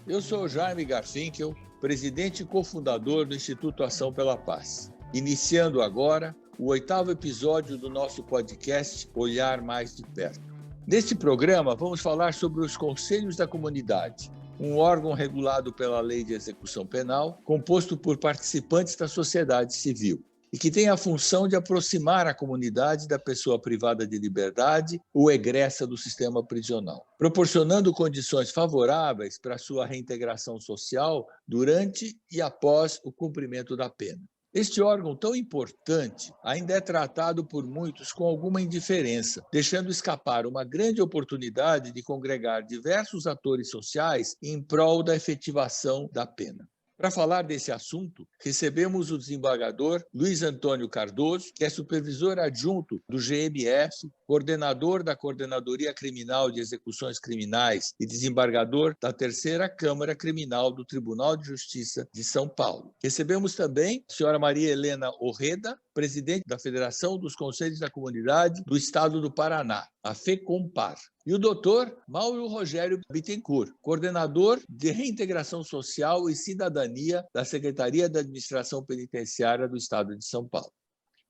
Eu sou Jaime Garfinkel, presidente e cofundador do Instituto Ação pela Paz. Iniciando agora o 8º episódio do nosso podcast Olhar Mais de Perto. Neste programa, vamos falar sobre os Conselhos da Comunidade, um órgão regulado pela Lei de Execução Penal, composto por participantes da sociedade civil, e que tem a função de aproximar a comunidade da pessoa privada de liberdade ou egressa do sistema prisional, proporcionando condições favoráveis para a sua reintegração social durante e após o cumprimento da pena. Este órgão tão importante ainda é tratado por muitos com alguma indiferença, deixando escapar uma grande oportunidade de congregar diversos atores sociais em prol da efetivação da pena. Para falar desse assunto, recebemos o desembargador Luiz Antônio Cardoso, que é supervisor adjunto do GMF, coordenador da Coordenadoria Criminal de Execuções Criminais e desembargador da Terceira Câmara Criminal do Tribunal de Justiça de São Paulo. Recebemos também a senhora Maria Helena Orreda, presidente da Federação dos Conselhos da Comunidade do Estado do Paraná, a FECOMPAR. E o doutor Mauro Rogério Bittencourt, coordenador de Reintegração Social e Cidadania da Secretaria da Administração Penitenciária do Estado de São Paulo.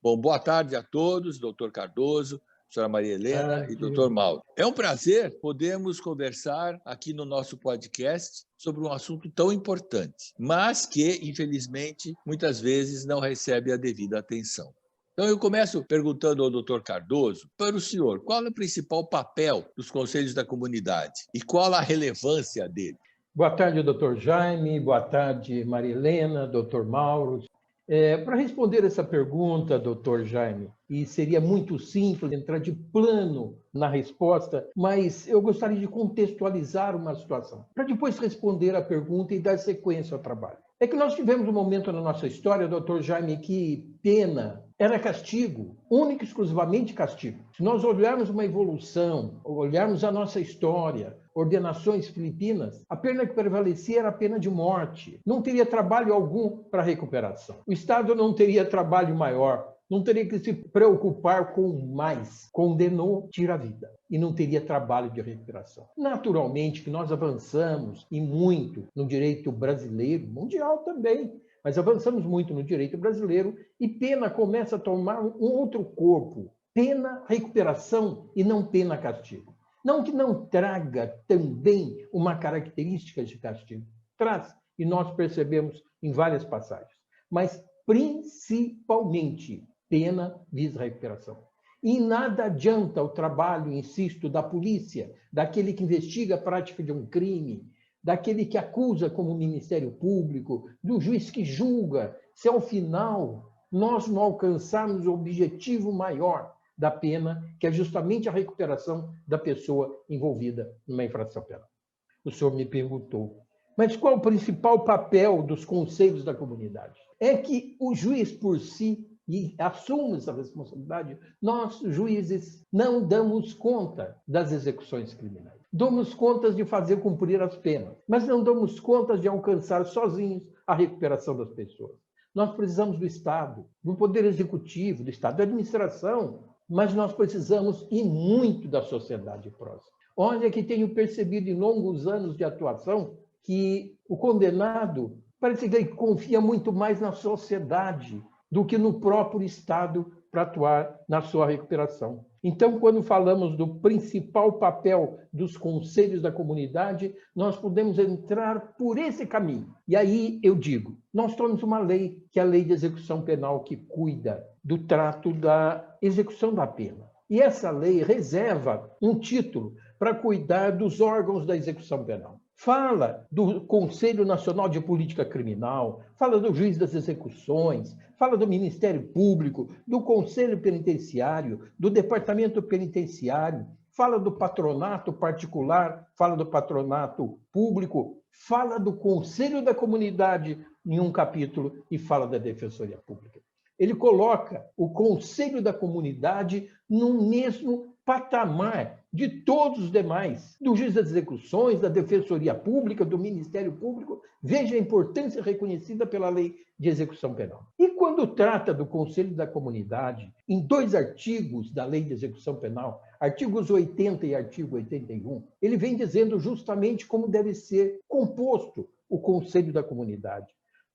Bom, boa tarde a todos, doutor Cardoso, senhora Maria Helena e doutor Mauro. É um prazer podermos conversar aqui no nosso podcast sobre um assunto tão importante, mas que, infelizmente, muitas vezes não recebe a devida atenção. Então, eu começo perguntando ao doutor Cardoso, para o senhor, qual é o principal papel dos conselhos da comunidade e qual a relevância dele? Boa tarde, doutor Jaime, boa tarde, Maria Helena, doutor Mauro. Para responder essa pergunta, doutor Jaime, e seria muito simples entrar de plano na resposta, mas eu gostaria de contextualizar uma situação, para depois responder a pergunta e dar sequência ao trabalho. É que nós tivemos um momento na nossa história, doutor Jaime, que pena era castigo, único e exclusivamente castigo. Se nós olharmos uma evolução, olharmos a nossa história, ordenações filipinas, a pena que prevalecia era a pena de morte. Não teria trabalho algum para recuperação. O Estado não teria trabalho maior, não teria que se preocupar com mais. Condenou, tira a vida. E não teria trabalho de recuperação. Naturalmente que nós avançamos, e muito, no direito brasileiro, mundial também, mas avançamos muito no direito brasileiro e pena começa a tomar um outro corpo. Pena, recuperação e não pena, castigo. Não que não traga também uma característica de castigo. Traz, e nós percebemos em várias passagens. Mas, principalmente, pena visa recuperação. E nada adianta o trabalho, insisto, da polícia, daquele que investiga a prática de um crime, daquele que acusa como Ministério Público, do juiz que julga, se ao final nós não alcançarmos o objetivo maior da pena, que é justamente a recuperação da pessoa envolvida numa infração penal. O senhor me perguntou, mas qual o principal papel dos conselhos da comunidade? É que o juiz por si e assume essa responsabilidade, nós, juízes, não damos conta das execuções criminais. Damos conta de fazer cumprir as penas, mas não damos conta de alcançar sozinhos a recuperação das pessoas. Nós precisamos do Estado, do Poder Executivo, do Estado, da administração, mas nós precisamos e muito da sociedade próxima. Olha que tenho percebido em longos anos de atuação que o condenado parece que ele confia muito mais na sociedade do que no próprio Estado para atuar na sua recuperação. Então, quando falamos do principal papel dos conselhos da comunidade, nós podemos entrar por esse caminho. E aí eu digo, nós temos uma lei, que é a Lei de Execução Penal, que cuida do trato da execução da pena. E essa lei reserva um título para cuidar dos órgãos da execução penal. Fala do Conselho Nacional de Política Criminal, fala do Juiz das Execuções, fala do Ministério Público, do Conselho Penitenciário, do Departamento Penitenciário, fala do patronato particular, fala do patronato público, fala do Conselho da Comunidade em um capítulo e fala da Defensoria Pública. Ele coloca o Conselho da Comunidade no mesmo patamar de todos os demais, do juiz das execuções, da Defensoria Pública, do Ministério Público. Veja a importância reconhecida pela Lei de Execução Penal. E quando trata do Conselho da Comunidade, em 2 artigos da Lei de Execução Penal, artigos 80 e artigo 81, ele vem dizendo justamente como deve ser composto o Conselho da Comunidade.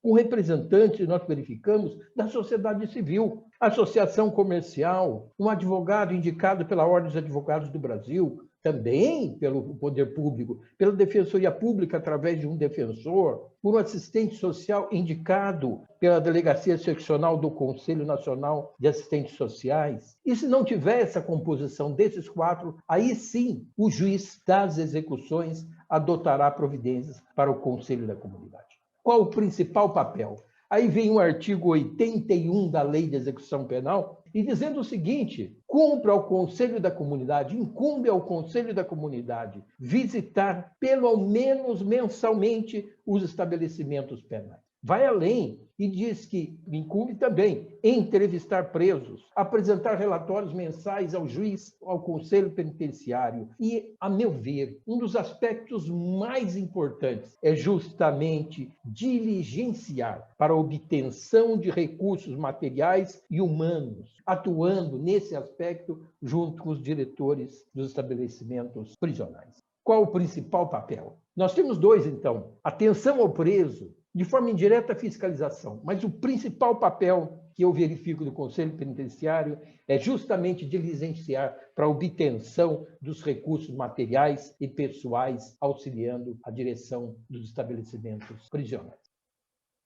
Com representantes, nós verificamos, da sociedade civil, associação comercial, um advogado indicado pela Ordem dos Advogados do Brasil, também pelo poder público, pela Defensoria Pública através de um defensor, por um assistente social indicado pela Delegacia Seccional do Conselho Nacional de Assistentes Sociais. E se não tiver essa composição desses quatro, aí sim o juiz das execuções adotará providências para o Conselho da Comunidade. Qual o principal papel? Aí vem o artigo 81 da Lei de Execução Penal e dizendo o seguinte: cumpre ao Conselho da Comunidade, incumbe ao Conselho da Comunidade visitar pelo menos mensalmente os estabelecimentos penais. Vai além e diz que incumbe também entrevistar presos, apresentar relatórios mensais ao juiz, ao Conselho Penitenciário. E, a meu ver, um dos aspectos mais importantes é justamente diligenciar para a obtenção de recursos materiais e humanos, atuando nesse aspecto junto com os diretores dos estabelecimentos prisionais. Qual o principal papel? Nós temos dois, então: atenção ao preso, de forma indireta, a fiscalização. Mas o principal papel que eu verifico do Conselho Penitenciário é justamente diligenciar para a obtenção dos recursos materiais e pessoais, auxiliando a direção dos estabelecimentos prisionais.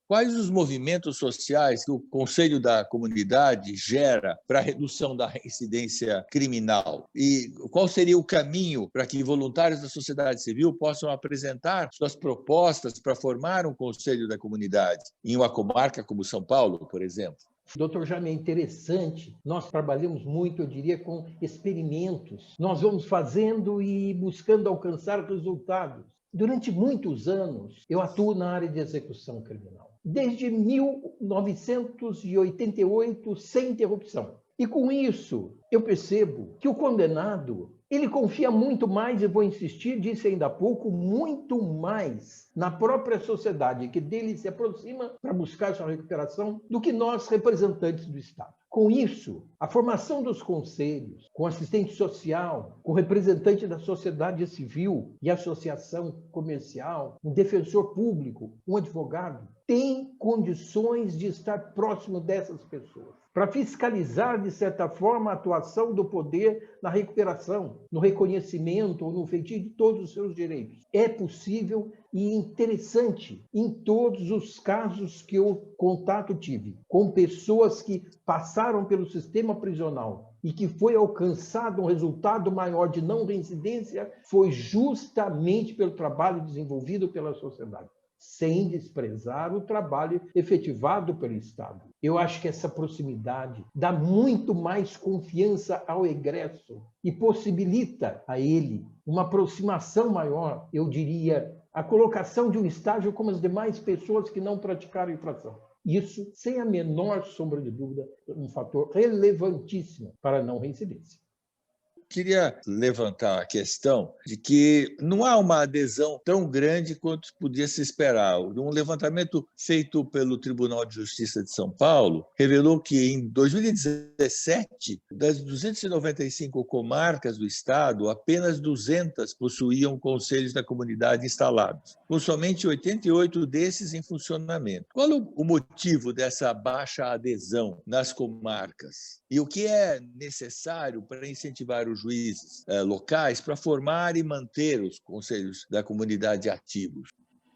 Quais os movimentos sociais que o Conselho da Comunidade gera para a redução da reincidência criminal? E qual seria o caminho para que voluntários da sociedade civil possam apresentar suas propostas para formar um Conselho da Comunidade em uma comarca como São Paulo, por exemplo? Doutor Jaime, é interessante. Nós trabalhamos muito, eu diria, com experimentos. Nós vamos fazendo e buscando alcançar resultados. Durante muitos anos, eu atuo na área de execução criminal. Desde 1988, sem interrupção. E com isso, eu percebo que o condenado, ele confia muito mais, e vou insistir, disse ainda há pouco, muito mais na própria sociedade, que dele se aproxima para buscar sua recuperação, do que nós, representantes do Estado. Com isso, a formação dos conselhos, com assistente social, com representante da sociedade civil e associação comercial, um defensor público, um advogado, tem condições de estar próximo dessas pessoas, para fiscalizar, de certa forma, a atuação do poder na recuperação, no reconhecimento ou no feitio de todos os seus direitos. É possível e interessante em todos os casos que eu tive, com pessoas que passaram pelo sistema prisional e que foi alcançado um resultado maior de não reincidência, foi justamente pelo trabalho desenvolvido pela sociedade, sem desprezar o trabalho efetivado pelo Estado. Eu acho que essa proximidade dá muito mais confiança ao egresso e possibilita a ele uma aproximação maior, eu diria, a colocação de um estágio como as demais pessoas que não praticaram infração. Isso, sem a menor sombra de dúvida, é um fator relevantíssimo para a não reincidência. Queria levantar a questão de que não há uma adesão tão grande quanto podia se esperar. Um levantamento feito pelo Tribunal de Justiça de São Paulo revelou que, em 2017, das 295 comarcas do Estado, apenas 200 possuíam conselhos da comunidade instalados, com somente 88 desses em funcionamento. Qual o motivo dessa baixa adesão nas comarcas? E o que é necessário para incentivar os juízes locais para formar e manter os conselhos da comunidade ativos?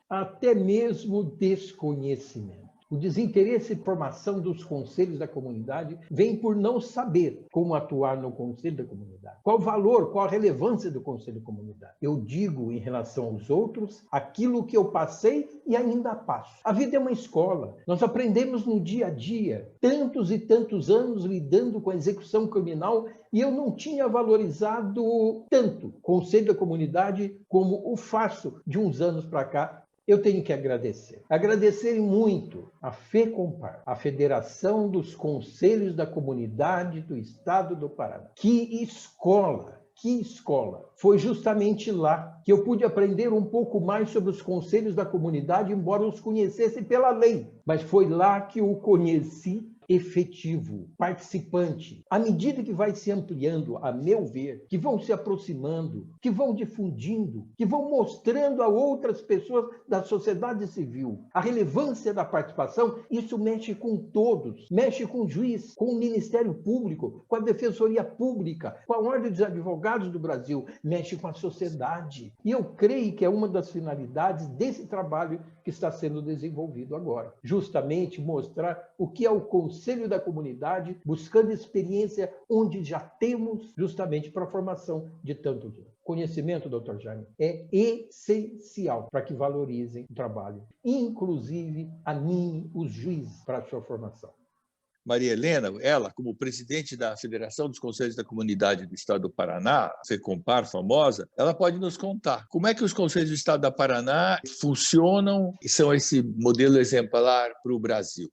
Até mesmo desconhecimento. O desinteresse e formação dos conselhos da comunidade vem por não saber como atuar no conselho da comunidade. Qual o valor, qual a relevância do conselho da comunidade? Eu digo, em relação aos outros, aquilo que eu passei e ainda passo. A vida é uma escola. Nós aprendemos no dia a dia, tantos e tantos anos lidando com a execução criminal, e eu não tinha valorizado tanto o conselho da comunidade como o faço de uns anos para cá. Eu tenho que agradecer. Agradecer muito a FECOMPAR, a Federação dos Conselhos da Comunidade do Estado do Paraná. Que escola! Que escola! Foi justamente lá que eu pude aprender um pouco mais sobre os conselhos da comunidade, embora os conhecesse pela lei. Mas foi lá que eu conheci efetivo, participante. À medida que vai se ampliando, a meu ver, que vão se aproximando, que vão difundindo, que vão mostrando a outras pessoas da sociedade civil a relevância da participação, isso mexe com todos, mexe com o juiz, com o Ministério Público, com a Defensoria Pública, com a Ordem dos Advogados do Brasil, mexe com a sociedade. E eu creio que é uma das finalidades desse trabalho que está sendo desenvolvido agora. Justamente mostrar o que é o Conselho da Comunidade, buscando experiência onde já temos, justamente para a formação de tantos. Conhecimento, doutor Jaime, é essencial para que valorizem o trabalho. Inclusive, anime os juízes para a sua formação. Maria Helena, ela, como presidente da Federação dos Conselhos da Comunidade do Estado do Paraná, a FECOMPAR famosa, ela pode nos contar como é que os Conselhos do Estado do Paraná funcionam e são esse modelo exemplar para o Brasil.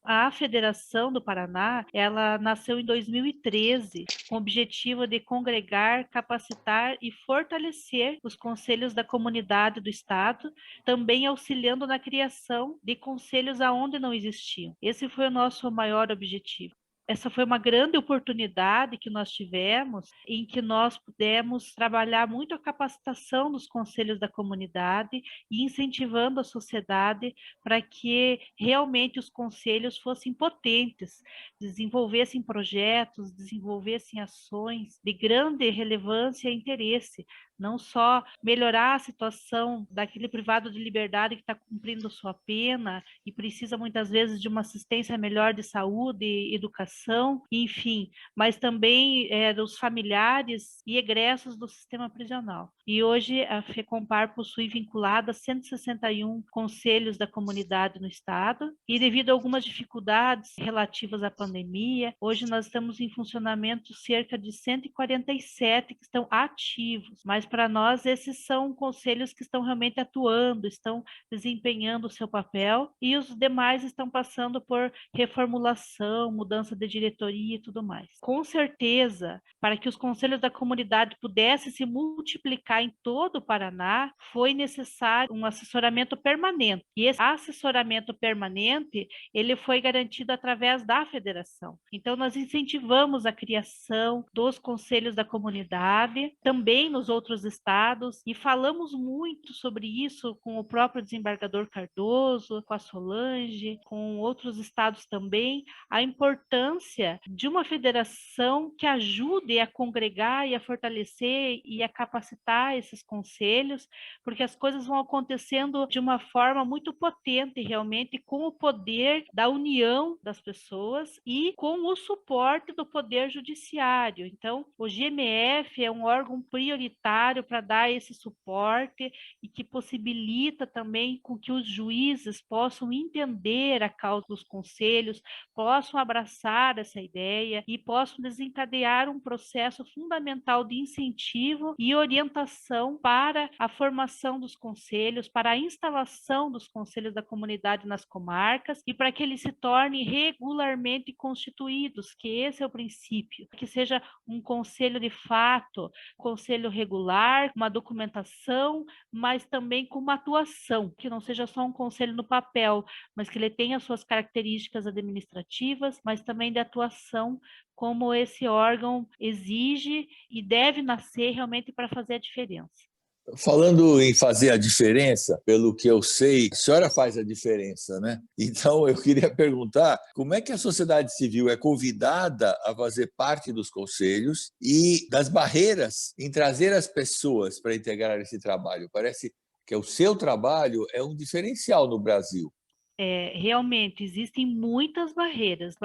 A Federação do Paraná, ela nasceu em 2013 com o objetivo de congregar, capacitar e fortalecer os conselhos da comunidade do Estado, também auxiliando na criação de conselhos aonde não existiam. Esse foi o nosso maior objetivo. Essa foi uma grande oportunidade que nós tivemos, em que nós pudemos trabalhar muito a capacitação dos conselhos da comunidade e incentivando a sociedade para que realmente os conselhos fossem potentes, desenvolvessem projetos, desenvolvessem ações de grande relevância e interesse, não só melhorar a situação daquele privado de liberdade que está cumprindo sua pena e precisa muitas vezes de uma assistência melhor de saúde, educação, enfim, mas também dos familiares e egressos do sistema prisional. E hoje a FECOMPAR possui vinculada 161 conselhos da comunidade no estado e devido a algumas dificuldades relativas à pandemia, hoje nós estamos em funcionamento cerca de 147 que estão ativos, mas para nós esses são conselhos que estão realmente atuando, estão desempenhando o seu papel e os demais estão passando por reformulação, mudança de diretoria e tudo mais. Com certeza, para que os conselhos da comunidade pudessem se multiplicar em todo o Paraná, foi necessário um assessoramento permanente. E esse assessoramento permanente, ele foi garantido através da federação. Então, nós incentivamos a criação dos conselhos da comunidade, também nos outros estados, e falamos muito sobre isso com o próprio desembargador Cardoso, com a Solange, com outros estados também, a importância de uma federação que ajude a congregar e a fortalecer e a capacitar esses conselhos, porque as coisas vão acontecendo de uma forma muito potente, realmente, com o poder da união das pessoas e com o suporte do Poder Judiciário. Então, o GMF é um órgão prioritário para dar esse suporte e que possibilita também com que os juízes possam entender a causa dos conselhos, possam abraçar essa ideia e possam desencadear um processo fundamental de incentivo e orientação para a formação dos conselhos, para a instalação dos conselhos da comunidade nas comarcas e para que eles se tornem regularmente constituídos, que esse é o princípio, que seja um conselho de fato, conselho regular, uma documentação, mas também com uma atuação, que não seja só um conselho no papel, mas que ele tenha suas características administrativas, mas também de atuação, como esse órgão exige e deve nascer realmente para fazer a diferença. Falando em fazer a diferença, pelo que eu sei, a senhora faz a diferença, né? Então, eu queria perguntar como é que a sociedade civil é convidada a fazer parte dos conselhos e das barreiras em trazer as pessoas para integrar esse trabalho. Parece que o seu trabalho é um diferencial no Brasil. Realmente existem muitas barreiras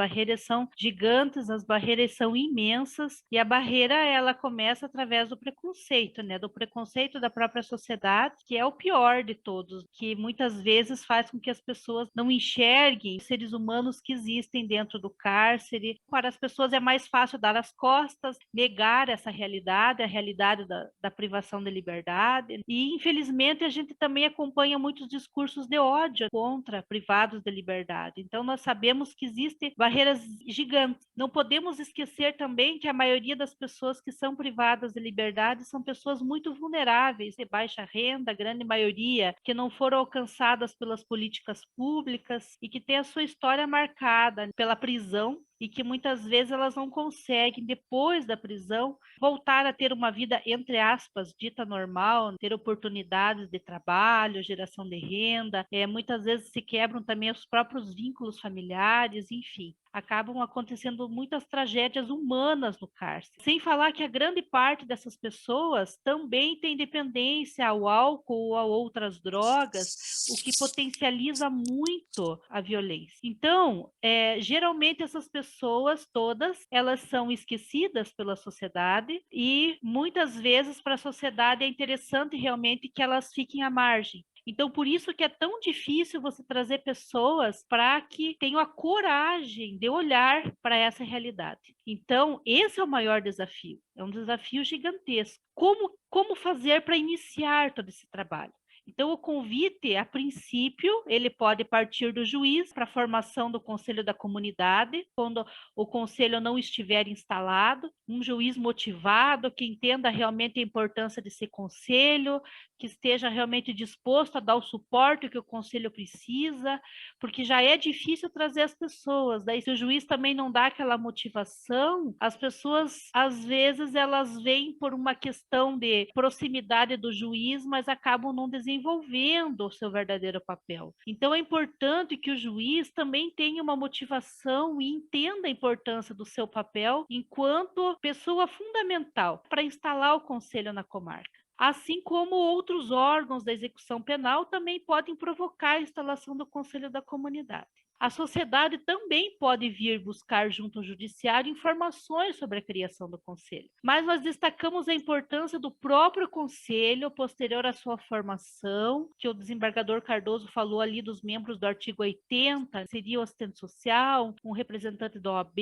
são gigantes, as barreiras são imensas e a barreira ela começa através do preconceito, né? Do preconceito da própria sociedade, que é o pior de todos, que muitas vezes faz com que as pessoas não enxerguem os seres humanos que existem dentro do cárcere. Para as pessoas é mais fácil dar as costas, negar essa realidade, a realidade da privação de liberdade e infelizmente a gente também acompanha muitos discursos de ódio contra a privação privados de liberdade. Então, nós sabemos que existem barreiras gigantes. Não podemos esquecer também que a maioria das pessoas que são privadas de liberdade são pessoas muito vulneráveis, de baixa renda, a grande maioria, que não foram alcançadas pelas políticas públicas e que têm a sua história marcada pela prisão, e que muitas vezes elas não conseguem, depois da prisão, voltar a ter uma vida, entre aspas, dita normal, ter oportunidades de trabalho, geração de renda, muitas vezes se quebram também os próprios vínculos familiares, enfim. Acabam acontecendo muitas tragédias humanas no cárcere. Sem falar que a grande parte dessas pessoas também tem dependência ao álcool ou a outras drogas, o que potencializa muito a violência. Então, geralmente essas pessoas todas, elas são esquecidas pela sociedade e muitas vezes para a sociedade é interessante realmente que elas fiquem à margem. Então, por isso que é tão difícil você trazer pessoas para que tenham a coragem de olhar para essa realidade. Então, esse é o maior desafio. É um desafio gigantesco. Como fazer para iniciar todo esse trabalho? Então, o convite, a princípio, ele pode partir do juiz para a formação do conselho da comunidade, quando o conselho não estiver instalado, um juiz motivado, que entenda realmente a importância de ser conselho, que esteja realmente disposto a dar o suporte que o conselho precisa, porque já é difícil trazer as pessoas. Daí, se o juiz também não dá aquela motivação, as pessoas, às vezes, elas vêm por uma questão de proximidade do juiz, mas acabam não desenvolvendo o seu verdadeiro papel. Então, é importante que o juiz também tenha uma motivação e entenda a importância do seu papel enquanto pessoa fundamental para instalar o conselho na comarca. Assim como outros órgãos da execução penal também podem provocar a instalação do conselho da comunidade. A sociedade também pode vir buscar junto ao judiciário informações sobre a criação do conselho, mas nós destacamos a importância do próprio conselho posterior à sua formação, que o desembargador Cardoso falou ali dos membros do artigo 80, seria o assistente social, um representante da OAB,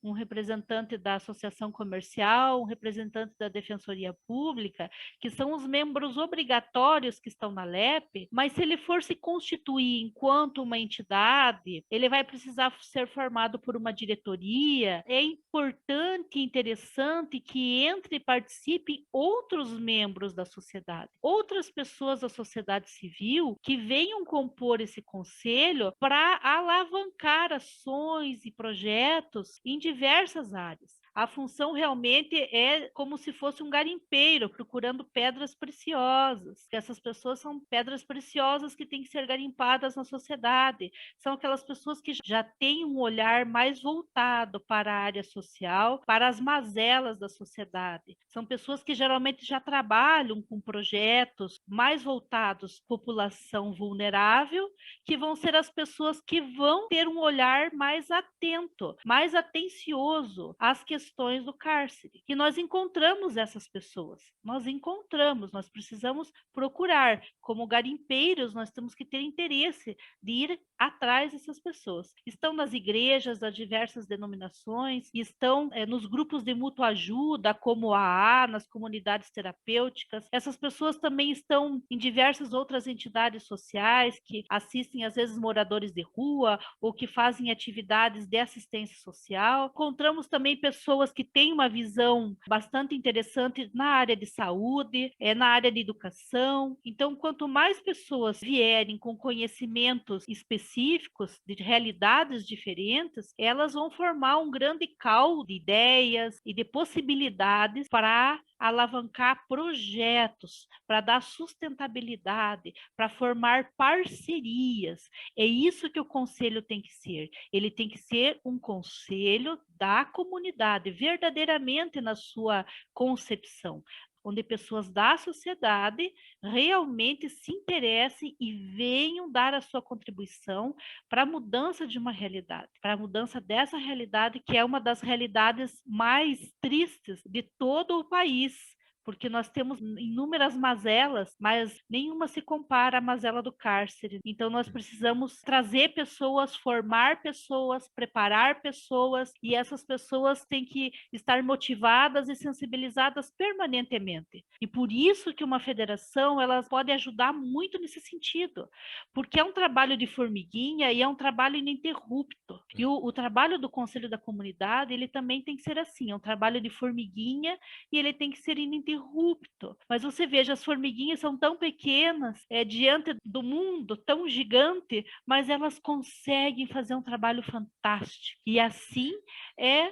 um representante da associação comercial, um representante da defensoria pública, que são os membros obrigatórios que estão na LEP, mas se ele for se constituir enquanto uma entidade, ele vai precisar ser formado por uma diretoria. É importante e interessante que entre e participem outros membros da sociedade, outras pessoas da sociedade civil que venham compor esse conselho para alavancar ações e projetos em diversas áreas. A função realmente é como se fosse um garimpeiro procurando pedras preciosas. Essas pessoas são pedras preciosas que têm que ser garimpadas na sociedade. São aquelas pessoas que já têm um olhar mais voltado para a área social, para as mazelas da sociedade. São pessoas que geralmente já trabalham com projetos mais voltados à população vulnerável, que vão ser as pessoas que vão ter um olhar mais atento, mais atencioso às questões do cárcere. E nós encontramos essas pessoas, nós precisamos procurar. Como garimpeiros, nós temos que ter interesse de ir atrás dessas pessoas. Estão nas igrejas das diversas denominações, estão nos grupos de mútua ajuda, como a AA, nas comunidades terapêuticas. Essas pessoas também estão em diversas outras entidades sociais que assistem, às vezes, moradores de rua ou que fazem atividades de assistência social. Encontramos também pessoas que têm uma visão bastante interessante na área de saúde, na área de educação. Então, quanto mais pessoas vierem com conhecimentos específicos de realidades diferentes, elas vão formar um grande caldo de ideias e de possibilidades para alavancar projetos, para dar sustentabilidade, para formar parcerias. É isso que o conselho tem que ser. Ele tem que ser um conselho da comunidade, verdadeiramente na sua concepção, onde pessoas da sociedade realmente se interessem e venham dar a sua contribuição para a mudança de uma realidade, para a mudança dessa realidade que é uma das realidades mais tristes de todo o país, porque nós temos inúmeras mazelas, mas nenhuma se compara à mazela do cárcere. Então, nós precisamos trazer pessoas, formar pessoas, preparar pessoas, e essas pessoas têm que estar motivadas e sensibilizadas permanentemente. E por isso que uma federação, ela pode ajudar muito nesse sentido, porque é um trabalho de formiguinha e é um trabalho ininterrupto. E o trabalho do Conselho da Comunidade, ele também tem que ser assim, é um trabalho de formiguinha e ele tem que ser ininterrupto. Mas você veja, as formiguinhas são tão pequenas, diante do mundo tão gigante, mas elas conseguem fazer um trabalho fantástico. E assim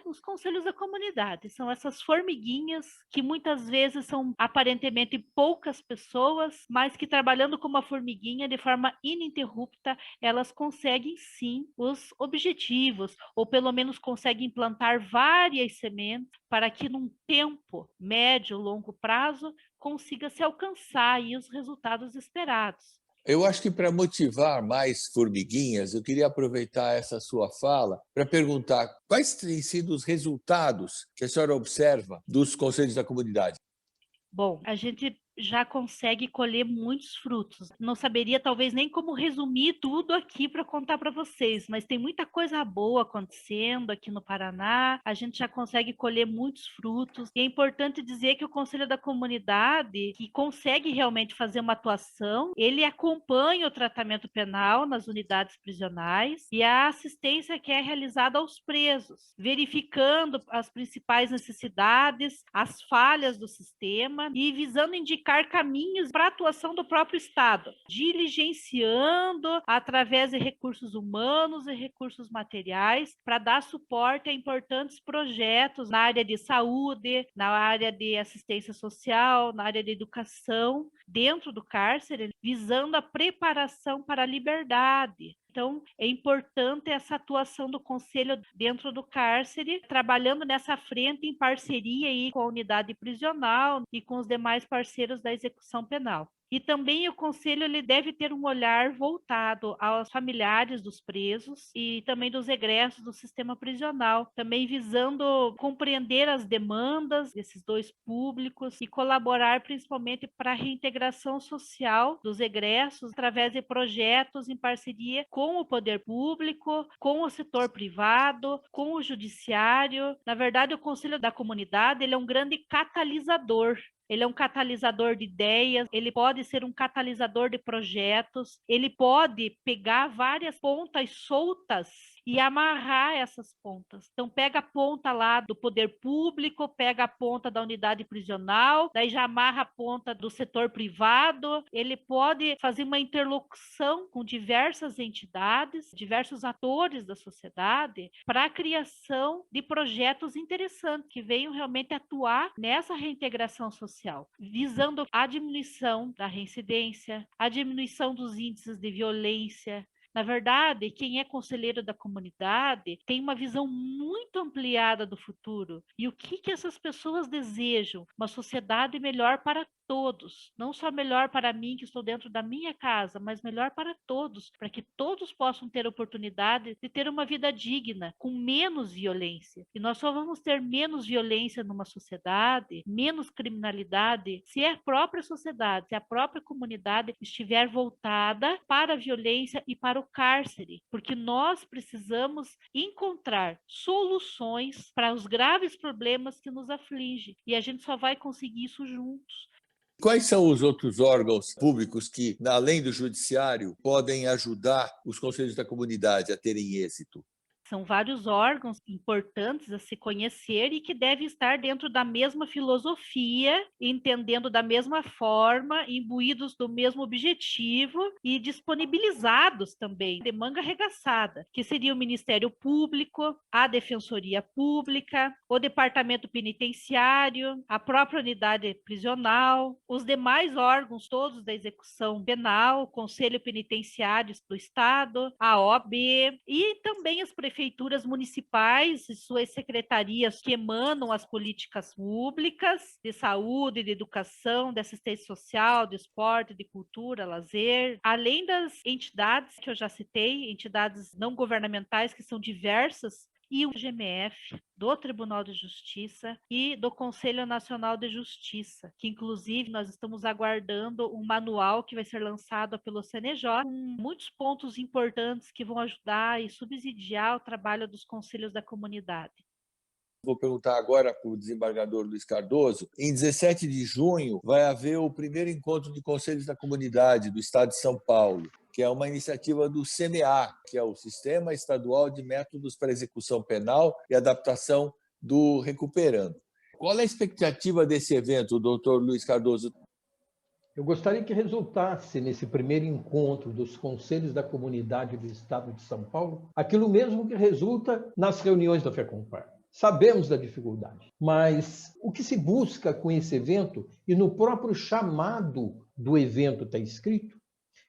os conselhos da comunidade. São essas formiguinhas que muitas vezes são aparentemente poucas pessoas, mas que trabalhando como uma formiguinha de forma ininterrupta, elas conseguem sim os objetivos, ou pelo menos conseguem implantar várias sementes para que num tempo médio, longo prazo, consiga se alcançar aí os resultados esperados. Eu acho que para motivar mais formiguinhas, eu queria aproveitar essa sua fala para perguntar quais têm sido os resultados que a senhora observa dos conselhos da comunidade. Bom, a gente já consegue colher muitos frutos. Não saberia talvez nem como resumir tudo aqui para contar para vocês, mas tem muita coisa boa acontecendo aqui no Paraná. A gente já consegue colher muitos frutos. E é importante dizer que o Conselho da Comunidade, que consegue realmente fazer uma atuação, ele acompanha o tratamento penal nas unidades prisionais e a assistência que é realizada aos presos, verificando as principais necessidades, as falhas do sistema e visando indicar caminhos para a atuação do próprio Estado, diligenciando através de recursos humanos e recursos materiais para dar suporte a importantes projetos na área de saúde, na área de assistência social, na área de educação, dentro do cárcere, visando a preparação para a liberdade. Então, é importante essa atuação do Conselho dentro do cárcere, trabalhando nessa frente em parceria aí com a unidade prisional e com os demais parceiros da execução penal. E também o Conselho ele deve ter um olhar voltado aos familiares dos presos e também dos egressos do sistema prisional, também visando compreender as demandas desses dois públicos e colaborar principalmente para a reintegração social dos egressos através de projetos em parceria com o poder público, com o setor privado, com o judiciário. Na verdade, o Conselho da Comunidade ele é um grande catalisador. Ele é um catalisador de ideias, ele pode ser um catalisador de projetos, ele pode pegar várias pontas soltas e amarrar essas pontas. Então, pega a ponta lá do poder público, pega a ponta da unidade prisional, daí já amarra a ponta do setor privado. Ele pode fazer uma interlocução com diversas entidades, diversos atores da sociedade, para a criação de projetos interessantes que venham realmente atuar nessa reintegração social, visando a diminuição da reincidência, a diminuição dos índices de violência. Na verdade, quem é conselheiro da comunidade tem uma visão muito ampliada do futuro. E o que essas pessoas desejam? Uma sociedade melhor para todos, não só melhor para mim que estou dentro da minha casa, mas melhor para todos, para que todos possam ter oportunidade de ter uma vida digna, com menos violência. E nós só vamos ter menos violência numa sociedade, menos criminalidade, se a própria sociedade, se a própria comunidade estiver voltada para a violência e para o cárcere, porque nós precisamos encontrar soluções para os graves problemas que nos afligem, e a gente só vai conseguir isso juntos. Quais são os outros órgãos públicos que, além do judiciário, podem ajudar os conselhos da comunidade a terem êxito? São vários órgãos importantes a se conhecer e que devem estar dentro da mesma filosofia, entendendo da mesma forma, imbuídos do mesmo objetivo e disponibilizados também, de manga arregaçada, que seria o Ministério Público, a Defensoria Pública, o Departamento Penitenciário, a própria unidade prisional, os demais órgãos todos da execução penal, o Conselho Penitenciário do Estado, a OAB e também as prefeituras municipais e suas secretarias que emanam as políticas públicas de saúde, de educação, de assistência social, de esporte, de cultura, lazer, além das entidades que eu já citei, entidades não governamentais que são diversas e o GMF, do Tribunal de Justiça e do Conselho Nacional de Justiça, que inclusive nós estamos aguardando um manual que vai ser lançado pelo CNJ, com muitos pontos importantes que vão ajudar e subsidiar o trabalho dos conselhos da comunidade. Vou perguntar agora para o desembargador Luiz Cardoso. Em 17 de junho vai haver o primeiro encontro de conselhos da comunidade do Estado de São Paulo, que é uma iniciativa do CMA, que é o Sistema Estadual de Métodos para Execução Penal e Adaptação do Recuperando. Qual é a expectativa desse evento, doutor Luiz Cardoso? Eu gostaria que resultasse nesse primeiro encontro dos conselhos da comunidade do Estado de São Paulo aquilo mesmo que resulta nas reuniões da FECOMPAR. Sabemos da dificuldade, mas o que se busca com esse evento, e no próprio chamado do evento está escrito,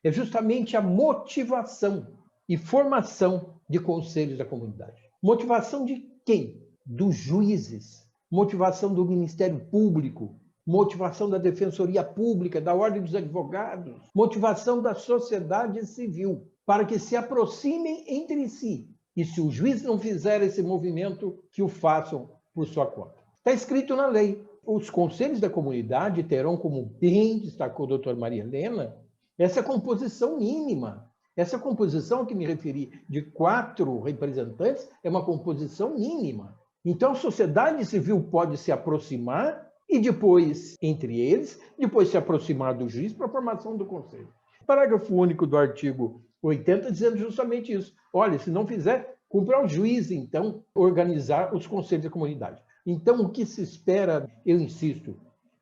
é justamente a motivação e formação de conselhos da comunidade. Motivação de quem? Dos juízes, motivação do Ministério Público, motivação da Defensoria Pública, da Ordem dos Advogados, motivação da sociedade civil, para que se aproximem entre si. E se o juiz não fizer esse movimento, que o façam por sua conta. Está escrito na lei. Os conselhos da comunidade terão, como bem destacou o doutor Maria Helena, essa composição mínima. Essa composição que me referi de 4 representantes é uma composição mínima. Então, a sociedade civil pode se aproximar e depois, entre eles, depois se aproximar do juiz para a formação do conselho. Parágrafo único do artigo 80 dizendo justamente isso. Olha, se não fizer, cumpre ao juiz, então, organizar os conselhos da comunidade. Então, o que se espera, eu insisto,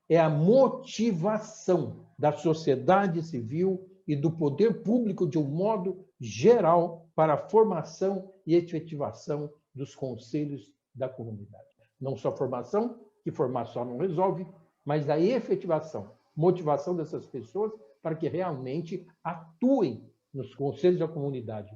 é a motivação da sociedade civil e do poder público de um modo geral para a formação e efetivação dos conselhos da comunidade. Não só formação, que formar só não resolve, mas a efetivação, motivação dessas pessoas para que realmente atuem nos conselhos da comunidade.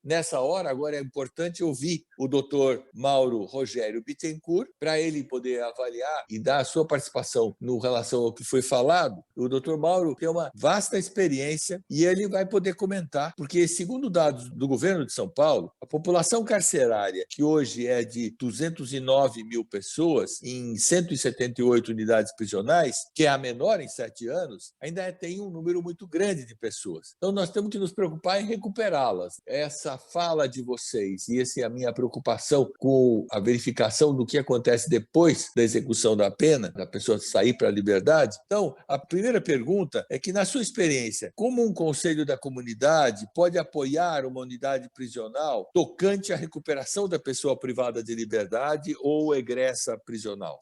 Nessa hora, agora é importante ouvir o doutor Mauro Rogério Bittencourt, para ele poder avaliar e dar a sua participação no relação ao que foi falado. O doutor Mauro tem uma vasta experiência e ele vai poder comentar, porque, segundo dados do governo de São Paulo, a população carcerária, que hoje é de 209 mil pessoas em 178 unidades prisionais, que é a menor em 7 anos, ainda tem um número muito grande de pessoas. Então, nós temos que nos preocupar em recuperá-las. Essa fala de vocês e essa é a minha preocupação com a verificação do que acontece depois da execução da pena, da pessoa sair para a liberdade. Então, a primeira pergunta é que, na sua experiência, como um conselho da comunidade pode apoiar uma unidade prisional tocante à recuperação da pessoa privada de liberdade ou egressa prisional?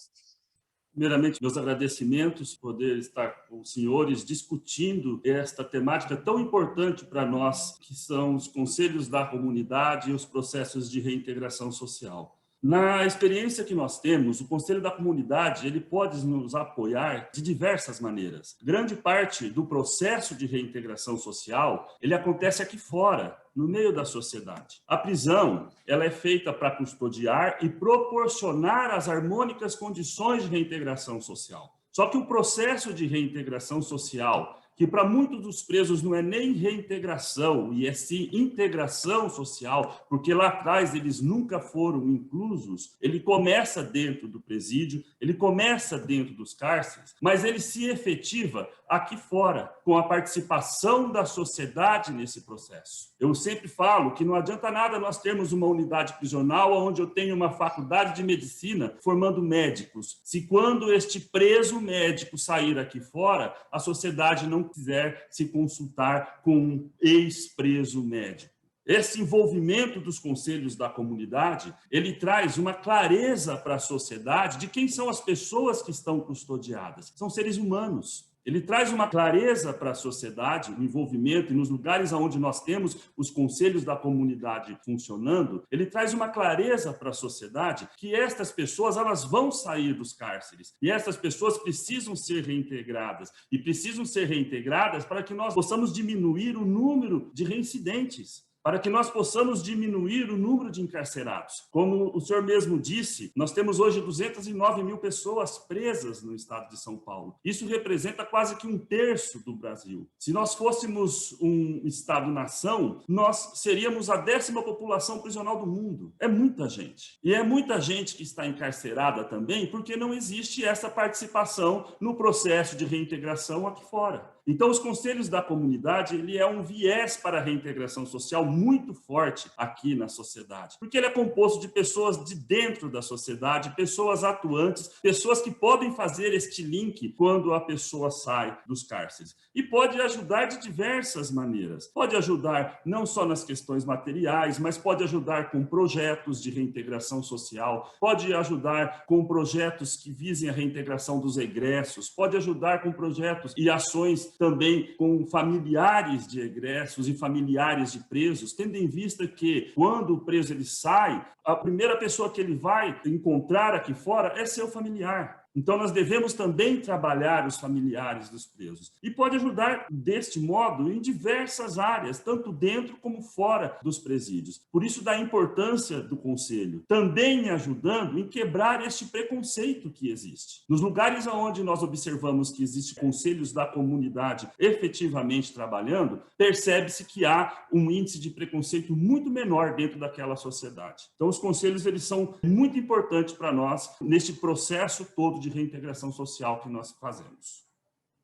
Primeiramente, meus agradecimentos por poder estar com os senhores discutindo esta temática tão importante para nós, que são os conselhos da comunidade e os processos de reintegração social. Na experiência que nós temos, o Conselho da Comunidade ele pode nos apoiar de diversas maneiras. Grande parte do processo de reintegração social ele acontece aqui fora, no meio da sociedade. A prisão ela é feita para custodiar e proporcionar as harmônicas condições de reintegração social. Só que o processo de reintegração social, que para muitos dos presos não é nem reintegração, e é sim integração social, porque lá atrás eles nunca foram inclusos, ele começa dentro do presídio, ele começa dentro dos cárceres, mas ele se efetiva aqui fora, com a participação da sociedade nesse processo. Eu sempre falo que não adianta nada nós termos uma unidade prisional onde eu tenho uma faculdade de medicina formando médicos, se quando este preso médico sair aqui fora, a sociedade não quiser se consultar com um ex-preso médico. Esse envolvimento dos conselhos da comunidade, ele traz uma clareza para a sociedade de quem são as pessoas que estão custodiadas. São seres humanos. Ele traz uma clareza para a sociedade, o envolvimento, e nos lugares onde nós temos os conselhos da comunidade funcionando, ele traz uma clareza para a sociedade que estas pessoas elas vão sair dos cárceres e essas pessoas precisam ser reintegradas e precisam ser reintegradas para que nós possamos diminuir o número de reincidentes. para que nós possamos diminuir o número de encarcerados. Como o senhor mesmo disse, nós temos hoje 209 mil pessoas presas no estado de São Paulo. Isso representa quase que 1/3 do Brasil. Se nós fôssemos um estado-nação, nós seríamos a 10ª população prisional do mundo. É muita gente. E é muita gente que está encarcerada também porque não existe essa participação no processo de reintegração aqui fora. Então, os conselhos da comunidade, ele é um viés para a reintegração social muito forte aqui na sociedade, porque ele é composto de pessoas de dentro da sociedade, pessoas atuantes, pessoas que podem fazer este link quando a pessoa sai dos cárceres. E pode ajudar de diversas maneiras. Pode ajudar não só nas questões materiais, mas pode ajudar com projetos de reintegração social, pode ajudar com projetos que visem a reintegração dos egressos, pode ajudar com projetos e ações também com familiares de egressos e familiares de presos, tendo em vista que, quando o preso ele sai, a primeira pessoa que ele vai encontrar aqui fora é seu familiar. Então, nós devemos também trabalhar os familiares dos presos. E pode ajudar, deste modo, em diversas áreas, tanto dentro como fora dos presídios. Por isso, da importância do Conselho, também ajudando em quebrar este preconceito que existe. Nos lugares onde nós observamos que existem conselhos da comunidade efetivamente trabalhando, percebe-se que há um índice de preconceito muito menor dentro daquela sociedade. Então, os conselhos eles são muito importantes para nós neste processo todo de reintegração social que nós fazemos.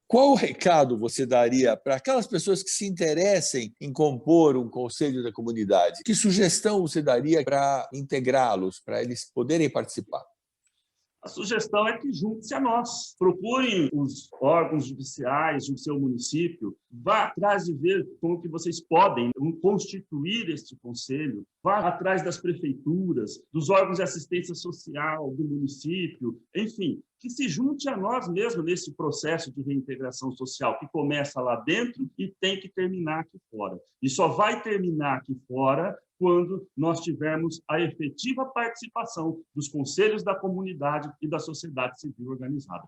Qual o recado você daria para aquelas pessoas que se interessem em compor um conselho da comunidade? Que sugestão você daria para integrá-los, para eles poderem participar? A sugestão é que junte-se a nós. Procurem os órgãos judiciais do seu município, vá atrás de ver como que vocês podem constituir este conselho, vá atrás das prefeituras, dos órgãos de assistência social do município, enfim, que se junte a nós mesmo nesse processo de reintegração social que começa lá dentro e tem que terminar aqui fora. E só vai terminar aqui fora quando nós tivermos a efetiva participação dos conselhos da comunidade e da sociedade civil organizada.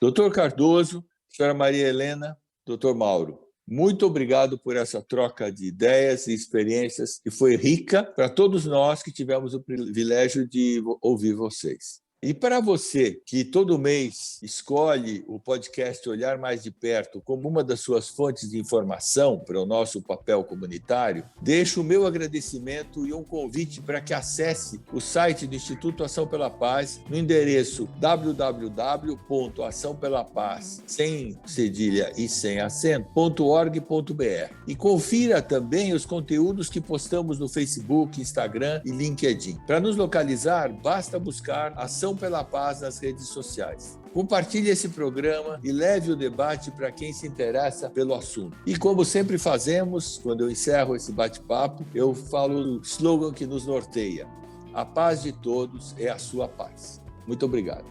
Doutor Cardoso, senhora Maria Helena, doutor Mauro, muito obrigado por essa troca de ideias e experiências que foi rica para todos nós que tivemos o privilégio de ouvir vocês. E para você que todo mês escolhe o podcast Olhar Mais de Perto como uma das suas fontes de informação para o nosso papel comunitário, deixo o meu agradecimento e um convite para que acesse o site do Instituto Ação pela Paz no endereço www.açãopelapaz, sem cedilha e sem acento.org.br, e confira também os conteúdos que postamos no Facebook, Instagram e LinkedIn. Para nos localizar, basta buscar Ação pela Paz nas redes sociais. Compartilhe esse programa e leve o debate para quem se interessa pelo assunto. E como sempre fazemos, quando eu encerro esse bate-papo, eu falo o slogan que nos norteia: a paz de todos é a sua paz. Muito obrigado.